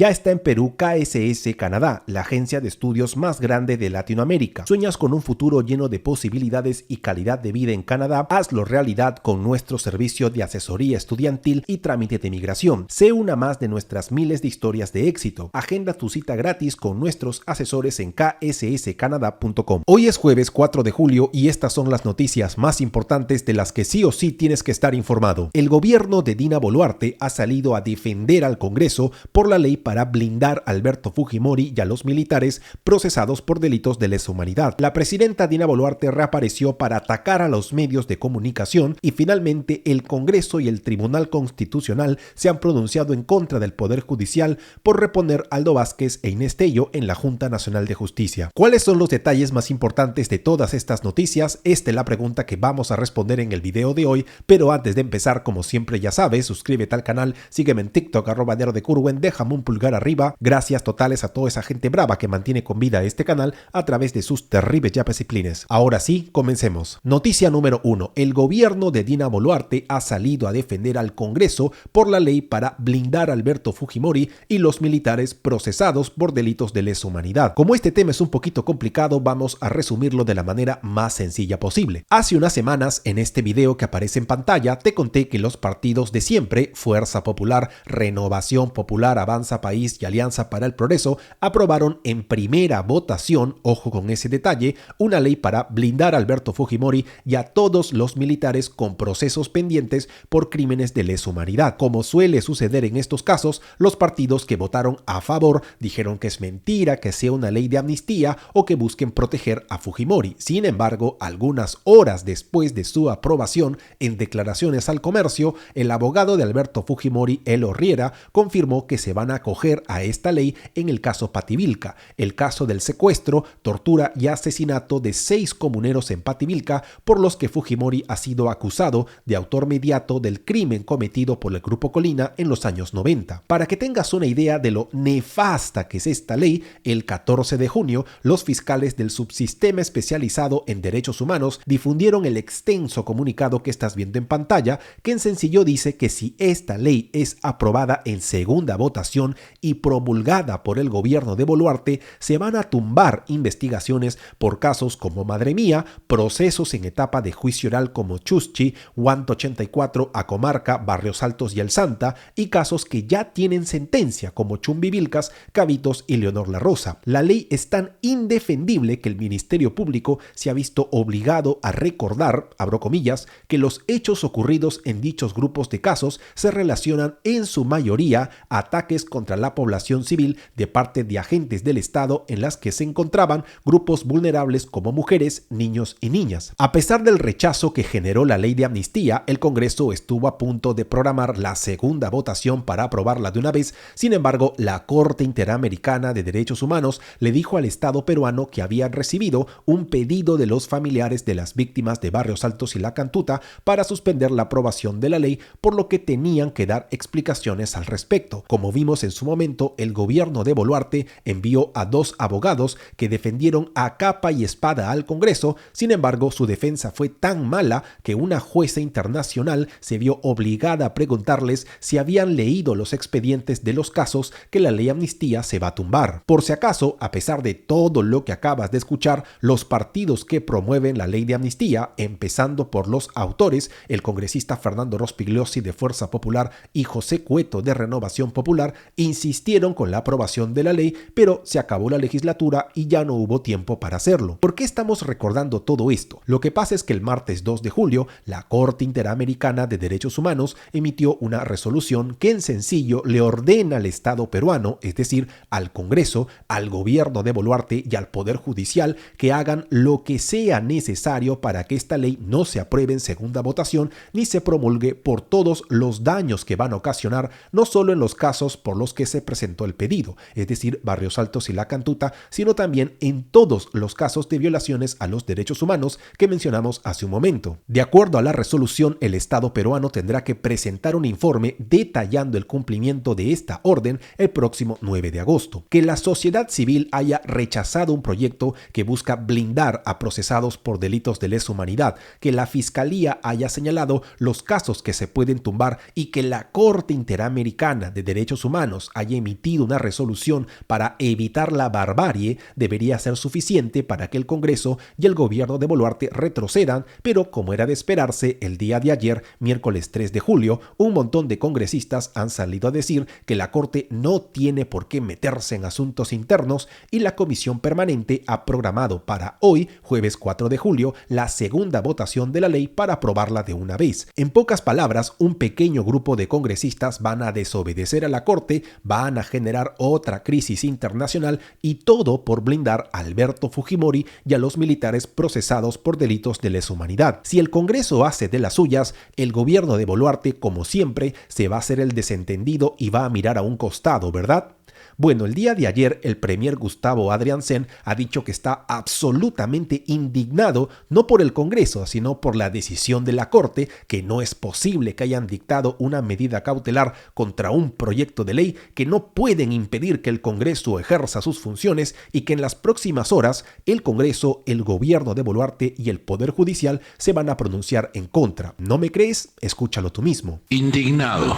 Ya está en Perú KSS Canadá, la agencia de estudios más grande de Latinoamérica. ¿Sueñas con un futuro lleno de posibilidades y calidad de vida en Canadá? Hazlo realidad con nuestro servicio de asesoría estudiantil y trámite de migración. Sé una más de nuestras miles de historias de éxito. Agenda tu cita gratis con nuestros asesores en ksscanada.com. Hoy es jueves 4 de julio y estas son las noticias más importantes de las que sí o sí tienes que estar informado. El gobierno de Dina Boluarte ha salido a defender al Congreso por la ley para blindar a Alberto Fujimori y a los militares procesados por delitos de lesa humanidad. La presidenta Dina Boluarte reapareció para atacar a los medios de comunicación y finalmente el Congreso y el Tribunal Constitucional se han pronunciado en contra del Poder Judicial por reponer a Aldo Vázquez e Inés Tello en la Junta Nacional de Justicia. ¿Cuáles son los detalles más importantes de todas estas noticias? Esta es la pregunta que vamos a responder en el video de hoy, pero antes de empezar, como siempre ya sabes, suscríbete al canal, sígueme en TikTok, @DeroDeCurwen, déjame un pulgar arriba. Gracias totales a toda esa gente brava que mantiene con vida este canal a través de sus terribles yapes y plines. Ahora sí, comencemos. Noticia número 1. El gobierno de Dina Boluarte ha salido a defender al Congreso por la ley para blindar a Alberto Fujimori y los militares procesados por delitos de lesa humanidad. Como este tema es un poquito complicado, vamos a resumirlo de la manera más sencilla posible. Hace unas semanas, en este video que aparece en pantalla, te conté que los partidos de siempre, Fuerza Popular, Renovación Popular, Avanza País y Alianza para el Progreso, aprobaron en primera votación, ojo con ese detalle, una ley para blindar a Alberto Fujimori y a todos los militares con procesos pendientes por crímenes de lesa humanidad. Como suele suceder en estos casos, los partidos que votaron a favor dijeron que es mentira que sea una ley de amnistía o que busquen proteger a Fujimori. Sin embargo, algunas horas después de su aprobación, en declaraciones al comercio, el abogado de Alberto Fujimori, Elo Riera, confirmó que se van a acoger a esta ley en el caso Pativilca, el caso del secuestro, tortura y asesinato de 6 comuneros en Pativilca, por los que Fujimori ha sido acusado de autor mediato del crimen cometido por el Grupo Colina en los años 90. Para que tengas una idea de lo nefasta que es esta ley, el 14 de junio, los fiscales del Subsistema Especializado en Derechos Humanos difundieron el extenso comunicado que estás viendo en pantalla, que en sencillo dice que si esta ley es aprobada en segunda votación y promulgada por el gobierno de Boluarte, se van a tumbar investigaciones por casos como Madre Mía, procesos en etapa de juicio oral como Chuschi, Guanto 84, Acomarca, Barrios Altos y El Santa, y casos que ya tienen sentencia como Chumbivilcas, Cabitos y Leonor La Rosa. La ley es tan indefendible que el Ministerio Público se ha visto obligado a recordar, abro comillas, que los hechos ocurridos en dichos grupos de casos se relacionan en su mayoría a ataques contra la población civil de parte de agentes del Estado en las que se encontraban grupos vulnerables como mujeres, niños y niñas. A pesar del rechazo que generó la ley de amnistía, el Congreso estuvo a punto de programar la segunda votación para aprobarla de una vez. Sin embargo, la Corte Interamericana de Derechos Humanos le dijo al Estado peruano que habían recibido un pedido de los familiares de las víctimas de Barrios Altos y La Cantuta para suspender la aprobación de la ley, por lo que tenían que dar explicaciones al respecto. Como vimos en su momento, el gobierno de Boluarte envió a 2 abogados que defendieron a capa y espada al Congreso. Sin embargo, su defensa fue tan mala que una jueza internacional se vio obligada a preguntarles si habían leído los expedientes de los casos que la ley amnistía se va a tumbar. Por si acaso, a pesar de todo lo que acabas de escuchar, los partidos que promueven la ley de amnistía, empezando por los autores, el congresista Fernando Rospigliosi de Fuerza Popular y José Cueto de Renovación Popular, insistieron con la aprobación de la ley, pero se acabó la legislatura y ya no hubo tiempo para hacerlo. ¿Por qué estamos recordando todo esto? Lo que pasa es que el martes 2 de julio, la Corte Interamericana de Derechos Humanos emitió una resolución que en sencillo le ordena al Estado peruano, es decir, al Congreso, al gobierno de Boluarte y al Poder Judicial, que hagan lo que sea necesario para que esta ley no se apruebe en segunda votación ni se promulgue, por todos los daños que van a ocasionar, no solo en los casos por los que se presentó el pedido, es decir, Barrios Altos y La Cantuta, sino también en todos los casos de violaciones a los derechos humanos que mencionamos hace un momento. De acuerdo a la resolución, el Estado peruano tendrá que presentar un informe detallando el cumplimiento de esta orden el próximo 9 de agosto. Que la sociedad civil haya rechazado un proyecto que busca blindar a procesados por delitos de lesa humanidad, que la Fiscalía haya señalado los casos que se pueden tumbar y que la Corte Interamericana de Derechos Humanos Unidos haya emitido una resolución para evitar la barbarie debería ser suficiente para que el Congreso y el gobierno de Boluarte retrocedan, pero como era de esperarse, el día de ayer, miércoles 3 de julio, un montón de congresistas han salido a decir que la Corte no tiene por qué meterse en asuntos internos y la Comisión Permanente ha programado para hoy, jueves 4 de julio, la segunda votación de la ley para aprobarla de una vez. En pocas palabras, un pequeño grupo de congresistas van a desobedecer a la Corte, van a generar otra crisis internacional y todo por blindar a Alberto Fujimori y a los militares procesados por delitos de lesa humanidad. Si el Congreso hace de las suyas, el gobierno de Boluarte, como siempre, se va a hacer el desentendido y va a mirar a un costado, ¿verdad? Bueno, el día de ayer el premier Gustavo Adrianzen ha dicho que está absolutamente indignado no por el Congreso, sino por la decisión de la Corte, que no es posible que hayan dictado una medida cautelar contra un proyecto de ley que no pueden impedir que el Congreso ejerza sus funciones y que en las próximas horas el Congreso, el gobierno de Boluarte y el Poder Judicial se van a pronunciar en contra. ¿No me crees? Escúchalo tú mismo. Indignado.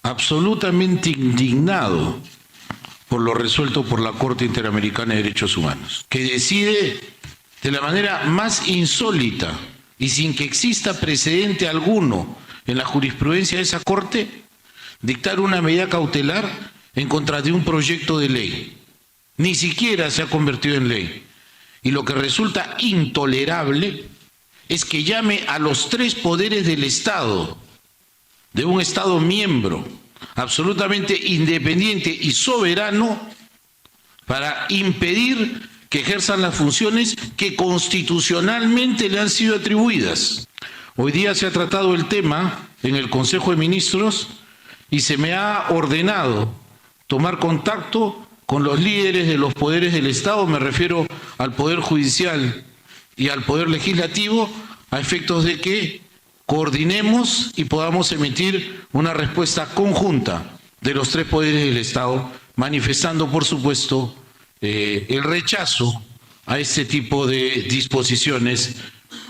Absolutamente indignado por lo resuelto por la Corte Interamericana de Derechos Humanos, que decide de la manera más insólita y sin que exista precedente alguno en la jurisprudencia de esa Corte, dictar una medida cautelar en contra de un proyecto de ley. Ni siquiera se ha convertido en ley. Y lo que resulta intolerable es que llame a los tres poderes del Estado, de un Estado miembro absolutamente independiente y soberano, para impedir que ejerzan las funciones que constitucionalmente le han sido atribuidas. Hoy día se ha tratado el tema en el Consejo de Ministros y se me ha ordenado tomar contacto con los líderes de los poderes del Estado, me refiero al Poder Judicial y al Poder Legislativo, a efectos de que coordinemos y podamos emitir una respuesta conjunta de los tres poderes del Estado, manifestando, por supuesto, el rechazo a este tipo de disposiciones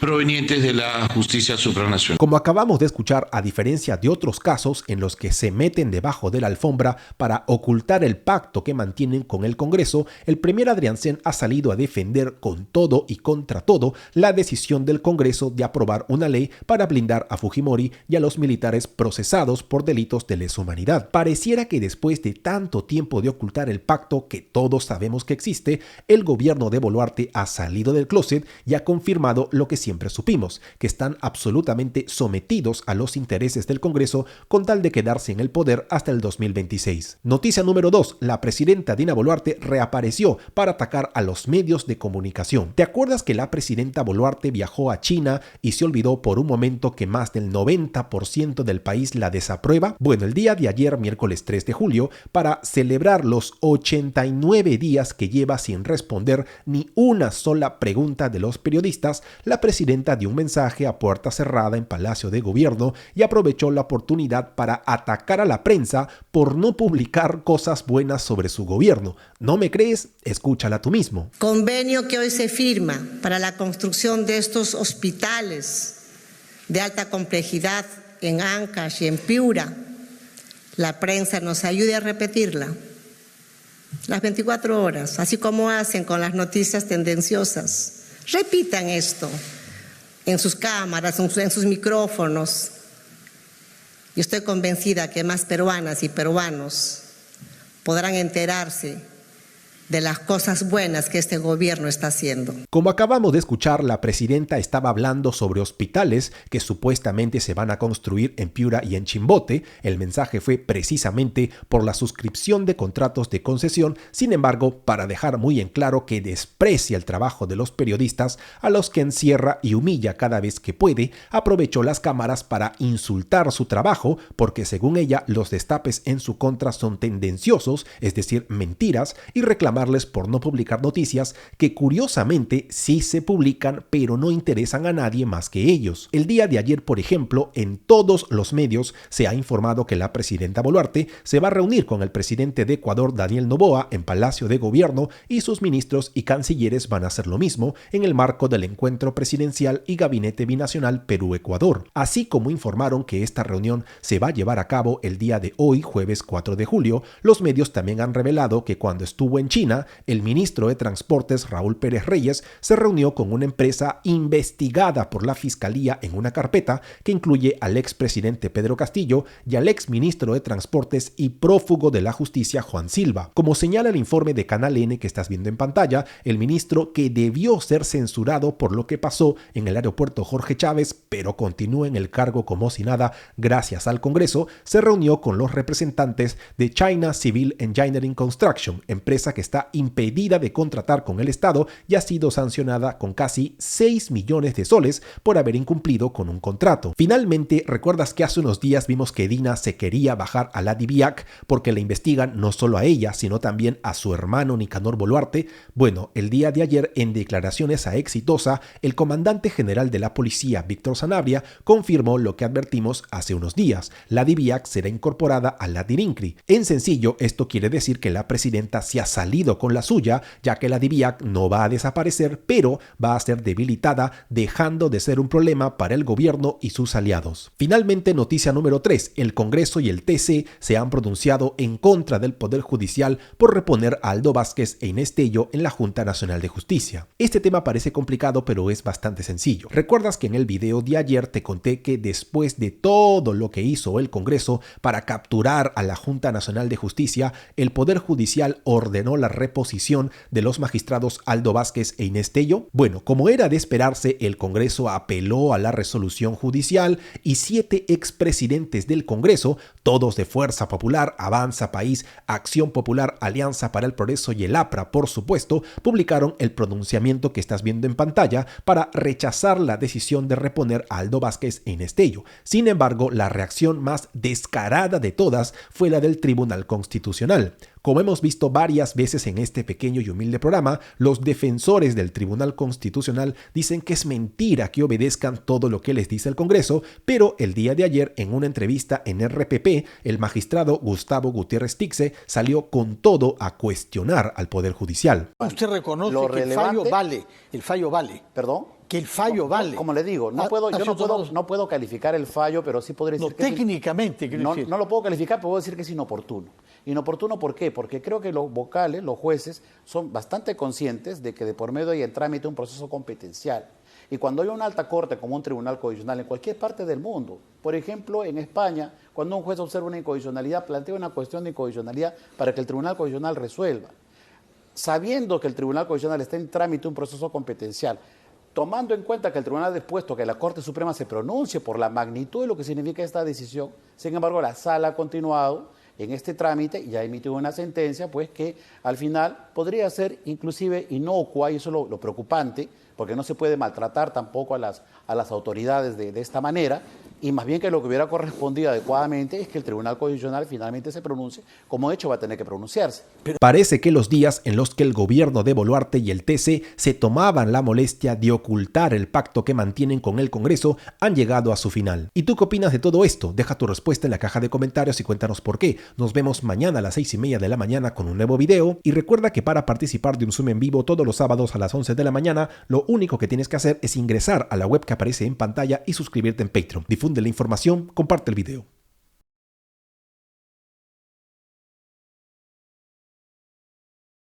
provenientes de la justicia supranacional. Como acabamos de escuchar, a diferencia de otros casos en los que se meten debajo de la alfombra para ocultar el pacto que mantienen con el Congreso, el premier Adrianzen ha salido a defender con todo y contra todo la decisión del Congreso de aprobar una ley para blindar a Fujimori y a los militares procesados por delitos de lesa humanidad. Pareciera que después de tanto tiempo de ocultar el pacto que todos sabemos que existe, el gobierno de Boluarte ha salido del closet y ha confirmado lo que siempre supimos, que están absolutamente sometidos a los intereses del Congreso con tal de quedarse en el poder hasta el 2026. Noticia número 2. La presidenta Dina Boluarte reapareció para atacar a los medios de comunicación. ¿Te acuerdas que la presidenta Boluarte viajó a China y se olvidó por un momento que más del 90% del país la desaprueba? Bueno, el día de ayer, miércoles 3 de julio, para celebrar los 89 días que lleva sin responder ni una sola pregunta de los periodistas, la presidenta dio un mensaje a puerta cerrada en Palacio de Gobierno y aprovechó la oportunidad para atacar a la prensa por no publicar cosas buenas sobre su gobierno. ¿No me crees? Escúchala tú mismo. Convenio que hoy se firma para la construcción de estos hospitales de alta complejidad en Ancash y en Piura. La prensa nos ayude a repetirla las 24 horas, así como hacen con las noticias tendenciosas. Repitan esto en sus cámaras, en sus micrófonos. Y estoy convencida que más peruanas y peruanos podrán enterarse de las cosas buenas que este gobierno está haciendo. Como acabamos de escuchar, la presidenta estaba hablando sobre hospitales que supuestamente se van a construir en Piura y en Chimbote. El mensaje fue precisamente por la suscripción de contratos de concesión. Sin embargo, para dejar muy en claro que desprecia el trabajo de los periodistas, a los que encierra y humilla cada vez que puede, aprovechó las cámaras para insultar su trabajo, porque según ella, los destapes en su contra son tendenciosos, es decir, mentiras, y reclamar reclamarles por no publicar noticias que curiosamente sí se publican pero no interesan a nadie más que ellos. El día de ayer, por ejemplo, en todos los medios se ha informado que la presidenta Boluarte se va a reunir con el presidente de Ecuador, Daniel Noboa, en Palacio de Gobierno, y sus ministros y cancilleres van a hacer lo mismo en el marco del encuentro presidencial y gabinete binacional Perú-Ecuador. Así como informaron que esta reunión se va a llevar a cabo el día de hoy, jueves 4 de julio, los medios también han revelado que cuando estuvo en China, el ministro de Transportes, Raúl Pérez Reyes, se reunió con una empresa investigada por la Fiscalía en una carpeta que incluye al expresidente Pedro Castillo y al exministro de Transportes y prófugo de la Justicia, Juan Silva. Como señala el informe de Canal N que estás viendo en pantalla, el ministro, que debió ser censurado por lo que pasó en el aeropuerto Jorge Chávez, pero continúa en el cargo como si nada gracias al Congreso, se reunió con los representantes de China Civil Engineering Construction, empresa que está impedida de contratar con el Estado y ha sido sancionada con casi 6 millones de soles por haber incumplido con un contrato. Finalmente, ¿recuerdas que hace unos días vimos que Dina se quería bajar a la DIVIAC porque le investigan no solo a ella, sino también a su hermano Nicanor Boluarte? Bueno, el día de ayer, en declaraciones a Exitosa, el comandante general de la policía, Víctor Sanabria, confirmó lo que advertimos hace unos días: la DIVIAC será incorporada a la DIRINCRI. En sencillo, esto quiere decir que la presidenta se ha salido con la suya, ya que la DIVIAC no va a desaparecer, pero va a ser debilitada, dejando de ser un problema para el gobierno y sus aliados. Finalmente, noticia número 3, el Congreso y el TC se han pronunciado en contra del Poder Judicial por reponer a Aldo Vázquez e Inés Tello en la Junta Nacional de Justicia. Este tema parece complicado, pero es bastante sencillo. ¿Recuerdas que en el video de ayer te conté que después de todo lo que hizo el Congreso para capturar a la Junta Nacional de Justicia, el Poder Judicial ordenó la reposición de los magistrados Aldo Vázquez e Inés Tello? Bueno, como era de esperarse, el Congreso apeló a la resolución judicial y 7 expresidentes del Congreso, todos de Fuerza Popular, Avanza País, Acción Popular, Alianza para el Progreso y el APRA, por supuesto, publicaron el pronunciamiento que estás viendo en pantalla para rechazar la decisión de reponer a Aldo Vázquez e Inés Tello. Sin embargo, la reacción más descarada de todas fue la del Tribunal Constitucional. Como hemos visto varias veces en este pequeño y humilde programa, los defensores del Tribunal Constitucional dicen que es mentira que obedezcan todo lo que les dice el Congreso, pero el día de ayer, en una entrevista en RPP, el magistrado Gustavo Gutiérrez Tixe salió con todo a cuestionar al Poder Judicial. Usted reconoce que el fallo vale. ¿Perdón? Que el fallo vale. Como le digo, no puedo calificar el fallo, pero sí podría decir que técnicamente. No lo puedo calificar, pero puedo decir que es inoportuno. ¿Inoportuno por qué? Porque creo que los vocales, los jueces, son bastante conscientes de que de por medio hay en trámite un proceso competencial. Y cuando hay una alta corte como un tribunal constitucional en cualquier parte del mundo, por ejemplo en España, cuando un juez observa una inconstitucionalidad, plantea una cuestión de inconstitucionalidad para que el tribunal constitucional resuelva. Sabiendo que el tribunal constitucional está en trámite un proceso competencial, tomando en cuenta que el tribunal ha dispuesto que la Corte Suprema se pronuncie por la magnitud de lo que significa esta decisión, sin embargo la Sala ha continuado en este trámite y ha emitido una sentencia pues que al final podría ser inclusive inocua, y eso es lo preocupante, porque no se puede maltratar tampoco a las autoridades de esta manera, y más bien que lo que hubiera correspondido adecuadamente es que el Tribunal Constitucional finalmente se pronuncie, como de hecho va a tener que pronunciarse. Parece que los días en los que el gobierno de Boluarte y el TC se tomaban la molestia de ocultar el pacto que mantienen con el Congreso han llegado a su final. ¿Y tú qué opinas de todo esto? Deja tu respuesta en la caja de comentarios y cuéntanos por qué. Nos vemos mañana a las 6:30 de la mañana con un nuevo video, y recuerda que para participar de un Zoom en vivo todos los sábados a las 11 de la mañana, lo único que tienes que hacer es ingresar a la web que aparece en pantalla y suscribirte en Patreon. Difunde la información, comparte el video.